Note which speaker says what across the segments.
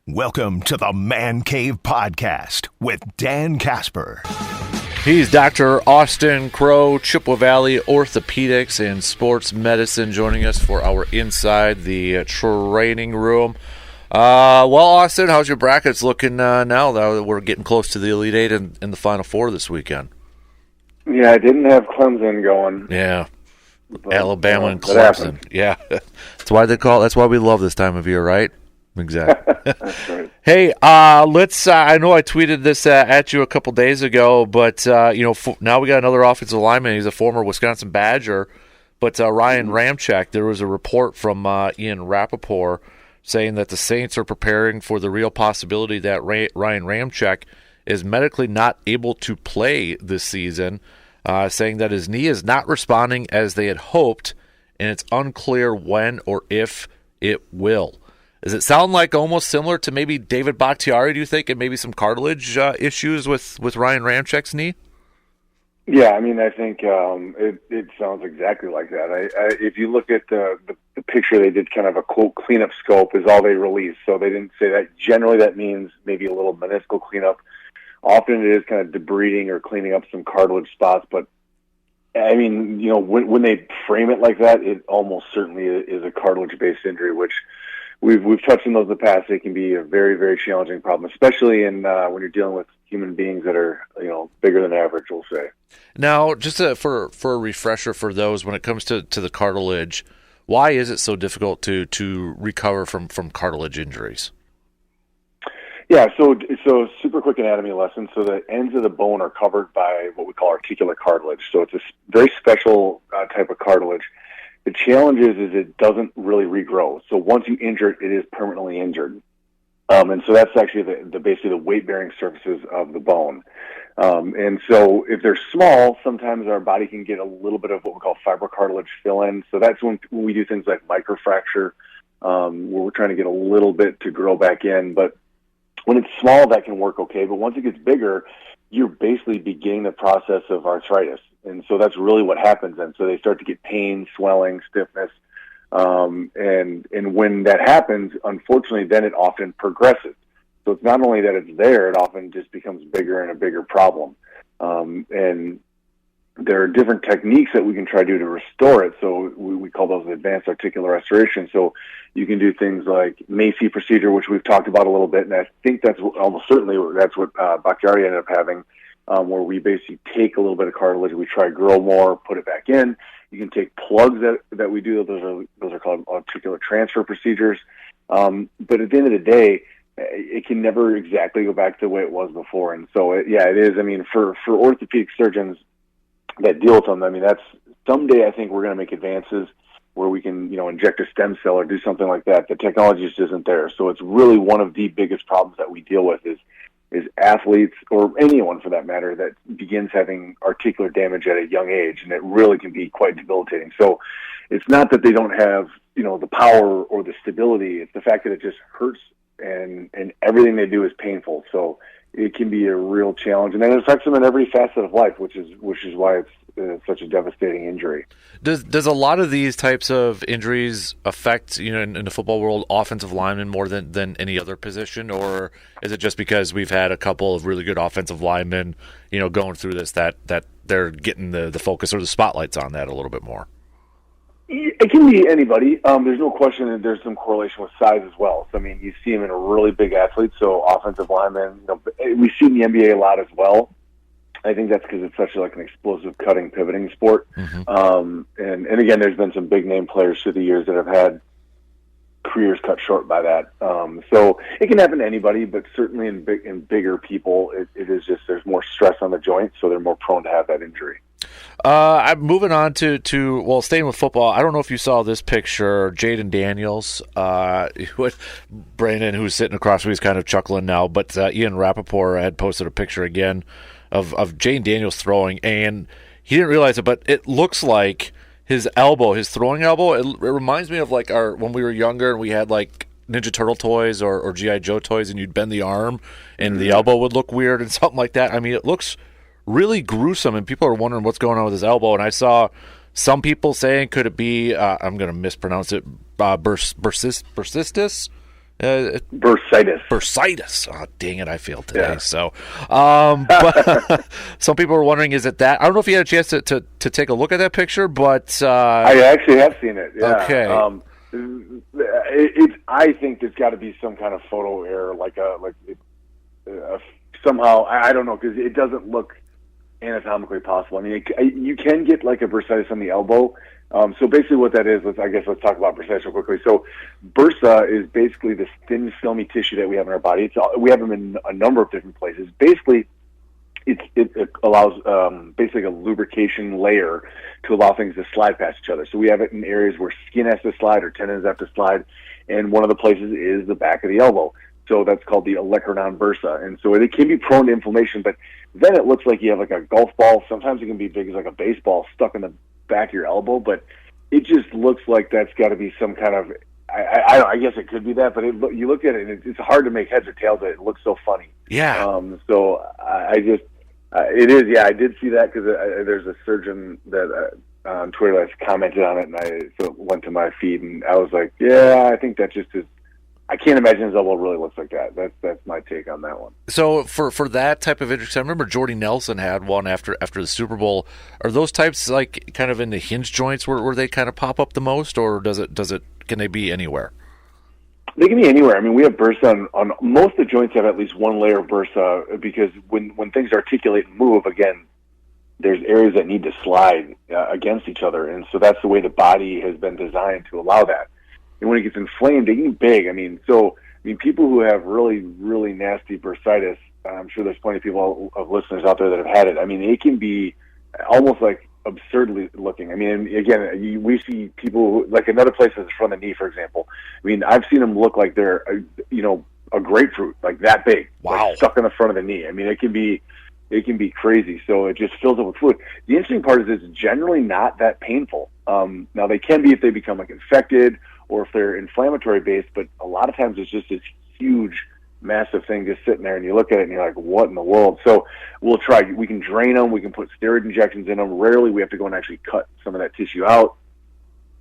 Speaker 1: Welcome to the Man Cave Podcast with Dan Casper.
Speaker 2: He's Dr. Austin Crowe, Chippewa Valley Orthopedics and Sports Medicine, joining us for our Inside the Training Room. Well, Austin, how's your brackets looking now that we're getting close to the Elite Eight and the Final Four this weekend?
Speaker 3: Yeah, I didn't have Clemson going.
Speaker 2: Yeah, but, Alabama and Clemson. Yeah, that's why we love this time of year, right? Exactly.
Speaker 3: That's right.
Speaker 2: Hey, let's. I know I tweeted this at you a couple days ago, but now we got another offensive lineman. He's a former Wisconsin Badger, but Ryan Ramczyk. There was a report from Ian Rappaport saying that the Saints are preparing for the real possibility that Ryan Ramczyk is medically not able to play this season, saying that his knee is not responding as they had hoped, and it's unclear when or if it will. Does it sound like almost similar to maybe David Bakhtiari, do you think, and maybe some cartilage issues with Ryan Ramczyk's knee?
Speaker 3: Yeah, I mean, I think it sounds exactly like that. If you look at the picture, they did kind of a, quote, cleanup scope is all they released. So they didn't say that. Generally, that means maybe a little meniscal cleanup. Often it is kind of debriding or cleaning up some cartilage spots. But, I mean, when they frame it like that, it almost certainly is a cartilage-based injury, which we've touched on those in the past. It can be a very, very challenging problem, especially when you're dealing with human beings that are, bigger than average, we'll say.
Speaker 2: Now, just for a refresher for those, when it comes to the cartilage, why is it so difficult to recover from cartilage injuries?
Speaker 3: Yeah, so super quick anatomy lesson. So the ends of the bone are covered by what we call articular cartilage. So it's a very special type of cartilage. The challenge is it doesn't really regrow. So once you injure it, it is permanently injured. And so that's actually basically the weight-bearing surfaces of the bone. And so if they're small, sometimes our body can get a little bit of what we call fibrocartilage fill-in. So that's when we do things like microfracture, where we're trying to get a little bit to grow back in. But when it's small, that can work okay. But once it gets bigger, you're basically beginning the process of arthritis. And so that's really what happens then. So they start to get pain, swelling, stiffness. And when that happens, unfortunately, then it often progresses. So it's not only that it's there, it often just becomes bigger and a bigger problem. And there are different techniques that we can try to do to restore it. So we call those advanced articular restoration. So you can do things like Macy procedure, which we've talked about a little bit. And I think that's almost certainly that's what Bakhtiari ended up having. Where we basically take a little bit of cartilage, we try to grow more, put it back in. You can take plugs that we do; those are called articular transfer procedures. But at the end of the day, it can never exactly go back to the way it was before. And so, it is. I mean, for orthopedic surgeons that deal with them, I mean, that's someday. I think we're going to make advances where we can, inject a stem cell or do something like that. The technology just isn't there. So it's really one of the biggest problems that we deal with is athletes, or anyone for that matter, that begins having articular damage at a young age, and it really can be quite debilitating. So it's not that they don't have, the power or the stability, it's the fact that it just hurts, and everything they do is painful. So it can be a real challenge, and then it affects them in every facet of life, which is why it's such a devastating injury.
Speaker 2: Does a lot of these types of injuries affect, in the football world, offensive linemen more than any other position, or is it just because we've had a couple of really good offensive linemen, going through this that they're getting the focus or the spotlights on that a little bit more?
Speaker 3: It can be anybody. There's no question that there's some correlation with size as well. So, I mean, you see them in a really big athlete, so offensive linemen. We see in the NBA a lot as well. I think that's because it's such an explosive cutting, pivoting sport. Mm-hmm. And again, there's been some big name players through the years that have had careers cut short by that. So it can happen to anybody, but certainly in bigger people, it is just there's more stress on the joint, so they're more prone to have that injury.
Speaker 2: I'm moving on to staying with football. I don't know if you saw this picture, Jaden Daniels, with Brandon, who's sitting across from me, he's kind of chuckling now, but Ian Rappaport had posted a picture again of Jaden Daniels throwing, and he didn't realize it, but it looks like his throwing elbow, it reminds me of when we were younger and we had Ninja Turtle toys or G.I. Joe toys, and you'd bend the arm and the elbow would look weird and something like that. I mean, it looks really gruesome, and people are wondering what's going on with his elbow. And I saw some people saying, could it be, I'm going to mispronounce it, bursitis?
Speaker 3: Bursitis.
Speaker 2: Bursitis. Oh, dang it! I failed today.
Speaker 3: Yeah.
Speaker 2: So, but some people are wondering, is it that? I don't know if you had a chance to take a look at that picture, but
Speaker 3: I actually have seen it. Yeah.
Speaker 2: Okay.
Speaker 3: I think there's got to be some kind of photo error, somehow. I don't know, because it doesn't look anatomically possible. I mean, you can get like a bursitis on the elbow. So basically what that is, let's talk about bursitis real quickly. So bursa is basically this thin, filmy tissue that we have in our body. We have them in a number of different places. Basically, it allows basically a lubrication layer to allow things to slide past each other. So we have it in areas where skin has to slide or tendons have to slide, and one of the places is the back of the elbow. So that's called the olecranon bursa. And so it can be prone to inflammation, but then it looks like you have like a golf ball. Sometimes it can be big as like a baseball stuck in the back of your elbow, but it just looks like that's got to be some kind of, I guess it could be that, but you look at it and it's hard to make heads or tails of it. It looks so funny.
Speaker 2: Yeah.
Speaker 3: So it is, yeah, I did see that because there's a surgeon that on Twitter that's commented on it, and so it went to my feed, and I was like, yeah, I think that just is, I can't imagine his elbow really looks like that. That's my take on that one.
Speaker 2: So for that type of injury, I remember Jordy Nelson had one after the Super Bowl. Are those types like kind of in the hinge joints where they kind of pop up the most, or can they be anywhere?
Speaker 3: They can be anywhere. I mean, we have bursa on most of the joints have at least one layer of bursa, because when things articulate and move, again, there's areas that need to slide against each other, and so that's the way the body has been designed to allow that. And when it gets inflamed, it can get big. I mean, people who have really, really nasty bursitis, I'm sure there's plenty of people of listeners out there that have had it. I mean, it can be almost like absurdly looking. I mean, again, we see people like another place is from the knee, for example. I mean, I've seen them look like they're, a grapefruit, like that big,
Speaker 2: wow,
Speaker 3: like stuck in the front of the knee. I mean, it can be crazy. So it just fills up with fluid. The interesting part is it's generally not that painful. Now they can be if they become like infected or if they're inflammatory based, but a lot of times it's just this huge, massive thing just sitting there, and you look at it and you're like, what in the world? So we'll try. We can drain them. We can put steroid injections in them. Rarely we have to go and actually cut some of that tissue out.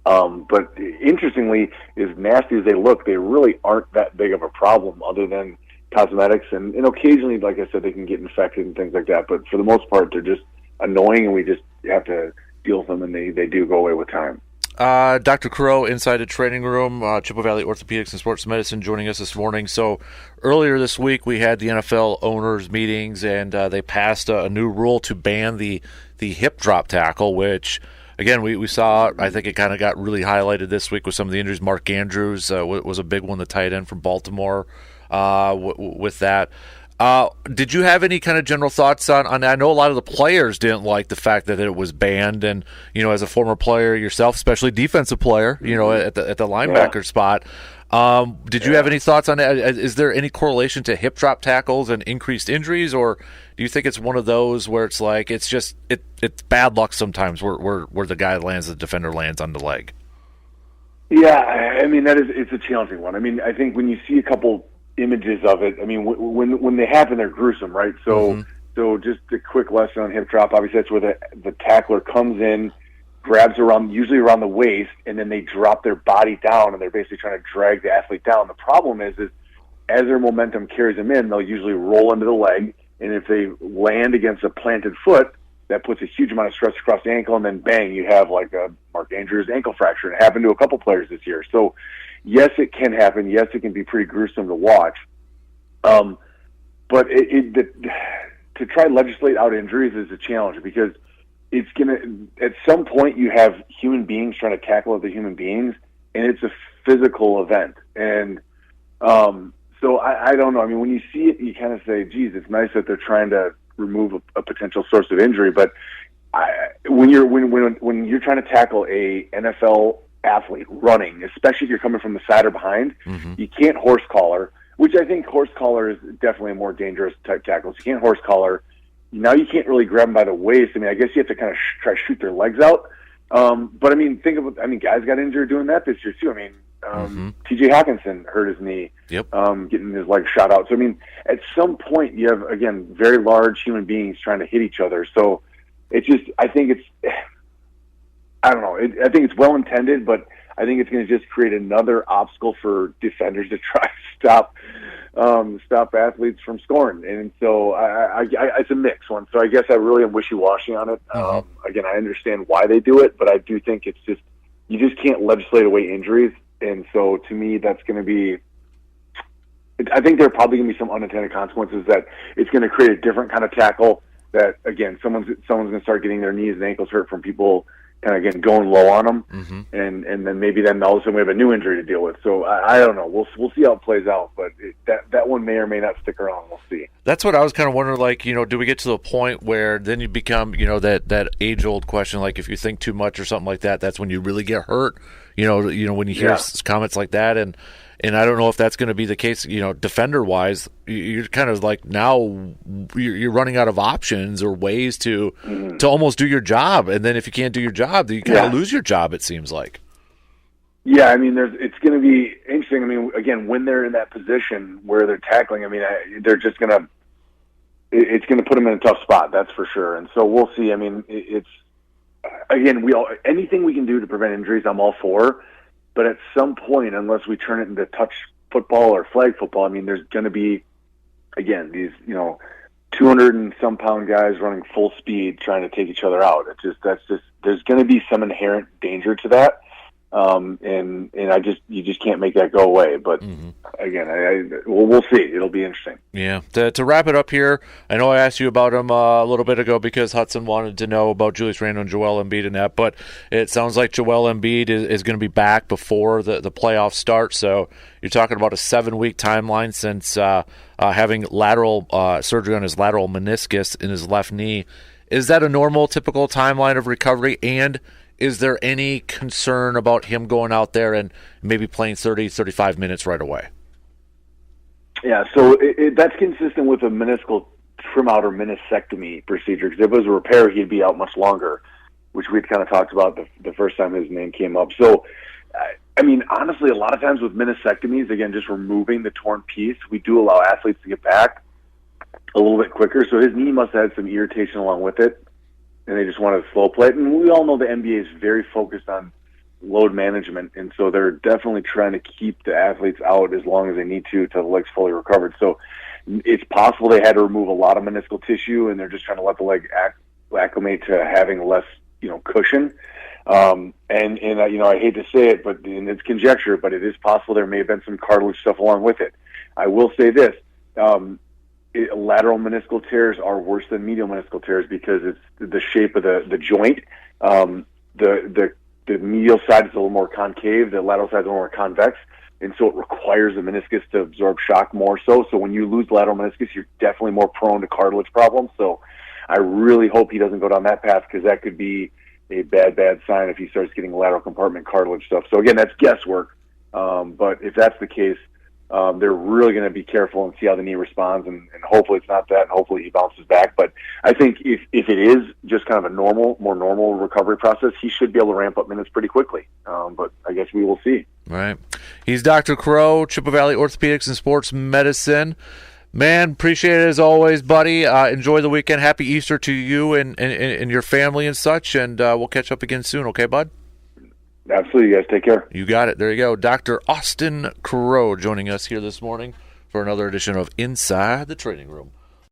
Speaker 3: But interestingly, as nasty as they look, they really aren't that big of a problem other than cosmetics. And occasionally, like I said, they can get infected and things like that. But for the most part, they're just annoying, and we just have to deal with them, and they do go away with time.
Speaker 2: Dr. Crow, Inside the Training Room, Chippewa Valley Orthopedics and Sports Medicine, joining us this morning. So earlier this week, we had the NFL owners' meetings, and they passed a new rule to ban the hip drop tackle, which, again, we saw. I think it kind of got really highlighted this week with some of the injuries. Mark Andrews was a big one, the tight end from Baltimore, with that. Did you have any kind of general thoughts on I know a lot of the players didn't like the fact that it was banned, and as a former player yourself, especially defensive player, at the linebacker spot, did you have any thoughts on it? Is there any correlation to hip drop tackles and increased injuries, or do you think it's one of those where it's like it's bad luck sometimes where the guy lands, the defender lands on the leg?
Speaker 3: Yeah, I mean it's a challenging one. I mean, I think when you see a couple images of it, I mean, when they happen, they're gruesome, right? So just a quick lesson on hip drop. Obviously, that's where the tackler comes in, grabs usually around the waist, and then they drop their body down, and they're basically trying to drag the athlete down. The problem is as their momentum carries them in, they'll usually roll into the leg, and if they land against a planted foot, that puts a huge amount of stress across the ankle, and then bang, you have like a Mark Andrews ankle fracture. It happened to a couple players this year. So yes, it can happen. Yes, it can be pretty gruesome to watch. But to try to legislate out injuries is a challenge, because it's at some point you have human beings trying to tackle other human beings, and it's a physical event. And so I don't know. I mean, when you see it, you kind of say, geez, it's nice that they're trying to remove a potential source of injury. But when you're trying to tackle a NFL athlete running, especially if you're coming from the side or behind, you can't horse collar, which I think horse collar is definitely a more dangerous type tackle. So you can't horse collar. Now you can't really grab them by the waist. I mean, I guess you have to kind of try to shoot their legs out. But I mean, guys got injured doing that this year too. I mean, T.J. Hawkinson hurt his knee, getting his leg shot out. So I mean, at some point you have, again, very large human beings trying to hit each other. So I think it's well intended, but I think it's going to just create another obstacle for defenders to try to stop athletes from scoring. And so it's a mixed one. So I guess I really am wishy-washy on it. Again, I understand why they do it, but I do think it's just, you just can't legislate away injuries. And so to me, that's going to be, I think there are probably going to be some unintended consequences, that it's going to create a different kind of tackle that, again, someone's going to start getting their knees and ankles hurt from people kind of, again, going low on them. And then maybe then all of a sudden we have a new injury to deal with. So I don't know. We'll see how it plays out, but that one may or may not stick around. We'll see.
Speaker 2: That's what I was kind of wondering, like, do we get to the point where then you become, that age-old question, like if you think too much or something like that, that's when you really get hurt, when you hear comments like that. And I don't know if that's going to be the case, defender-wise. You're kind of like, now you're running out of options or ways to almost do your job. And then if you can't do your job, then you kind of lose your job, it seems like.
Speaker 3: Yeah, I mean, it's going to be interesting. I mean, again, when they're in that position where they're tackling, I mean, they're just going to – it's going to put them in a tough spot, that's for sure. And so we'll see. I mean, it's – again, anything we can do to prevent injuries, I'm all for. But at some point, unless we turn it into touch football or flag football, I mean, there's going to be, again, these 200 and some pound guys running full speed trying to take each other out. There's going to be some inherent danger to that, and you just can't make that go away. But again, we'll see. It'll be interesting.
Speaker 2: Yeah. To wrap it up here, I know I asked you about him a little bit ago because Hudson wanted to know about Julius Randle and Joel Embiid and that, but it sounds like Joel Embiid is going to be back before the playoffs start. So you're talking about a 7-week timeline since having lateral surgery on his lateral meniscus in his left knee. Is that a normal, typical timeline of recovery? And is there any concern about him going out there and maybe playing 30, 35 minutes right away?
Speaker 3: Yeah, so that's consistent with a meniscal trim out or meniscectomy procedure. Because if it was a repair, he'd be out much longer, which we'd kind of talked about the first time his name came up. So, I mean, honestly, a lot of times with meniscectomies, again, just removing the torn piece, we do allow athletes to get back a little bit quicker. So his knee must have had some irritation along with it, and they just wanted to slow play it. And we all know the NBA is very focused on load management, and so they're definitely trying to keep the athletes out as long as they need to the leg's fully recovered. So it's possible they had to remove a lot of meniscal tissue, and they're just trying to let the leg acclimate to having less, cushion. And I hate to say it, but and it's conjecture, but it is possible there may have been some cartilage stuff along with it. I will say this. Lateral meniscal tears are worse than medial meniscal tears because it's the shape of the joint. The medial side is a little more concave, the lateral side is a little more convex, and so it requires the meniscus to absorb shock more so. So when you lose lateral meniscus, you're definitely more prone to cartilage problems. So I really hope he doesn't go down that path, because that could be a bad sign if he starts getting lateral compartment cartilage stuff. So again, that's guesswork. But if that's the case, they're really going to be careful and see how the knee responds, and hopefully it's not that, and hopefully he bounces back. But I think if it is just kind of a more normal recovery process, he should be able to ramp up minutes pretty quickly. But I guess we will see.
Speaker 2: Right. He's Dr. Crow, Chippewa Valley Orthopedics and Sports Medicine. Man, appreciate it as always, buddy. Enjoy the weekend. Happy Easter to you and your family and such, and we'll catch up again soon, okay, bud?
Speaker 3: Absolutely, you guys take care.
Speaker 2: You got it. There you go. Dr. Austin Crow joining us here this morning for another edition of Inside the Training Room.